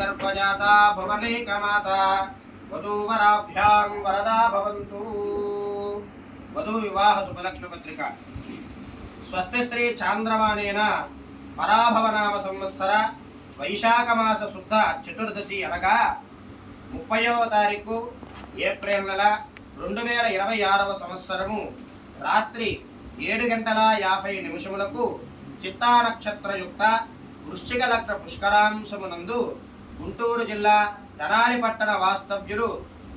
गर्भजाता भुवनैकमाता वधूवराभ्यां वरदा भवन्तु। वधू विवाह शुभलग्न पत्रिका। स्वस्ति श्री चांद्रमानेन पराभवनाम संवत्सर వైశాఖమాస శుద్ధ చతుర్దశి అనగా 30వ తారీఖు ఏప్రిల్ నెల 2026వ సంవత్సరము రాత్రి 7:50 చిత్తా నక్షత్రయుక్త వృశ్చిక లగ్న పుష్కరాంశమునందు గుంటూరు జిల్లా తెనాలి పట్టణ వాస్తవ్యులు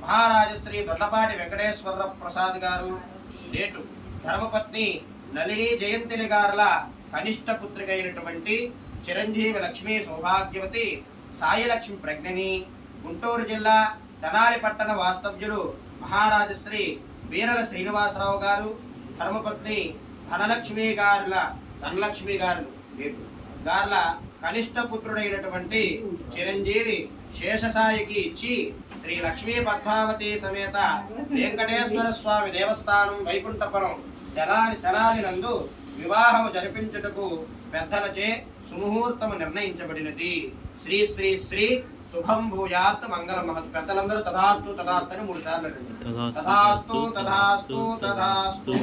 మహారాజశ్రీ దొల్లపాటి వెంకటేశ్వర ప్రసాద్ గారు నేటు ధర్మపత్ని నళిని జయంతిలి గారుల కనిష్ట పుత్రిక అయినటువంటి చిరంజీవి లక్ష్మీ సౌభాగ్యవతి సాయిలక్ష్మి ప్రజ్ఞని గుంటూరు జిల్లా తెనాలి పట్టణ వాస్తవ్యులు మహారాజశ్రీ వీరల శ్రీనివాసరావు గారు ధర్మపత్ని ధనలక్ష్మి గారుల కనిష్ట పుత్రుడైనటువంటి చిరంజీవి శేషసాయికి ఇచ్చి శ్రీ లక్ష్మీ పద్మావతి సమేత వెంకటేశ్వర స్వామి దేవస్థానం వైకుంఠపురం తెనాలి నందు వివాహము జరిపించుటకు పెద్దలచే సుముహూర్తము నిర్ణయించబడినది. శ్రీ శ్రీ శ్రీ శుభం భూయాత్ మంగళ మహత్. పెద్దలందరూ తథాస్తు తథాస్తు అని 3 సార్లు తథాస్తు తథాస్తు తథాస్తు.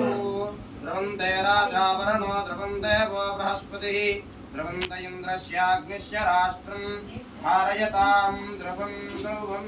ద్రవంతే రాజావరణో ద్రవం దేవో బృహస్పతి ద్రవంత ఇంద్రస్యాగ్నిశ్చ రాష్ట్రం ధారయతాం ద్రవం ధ్రువం.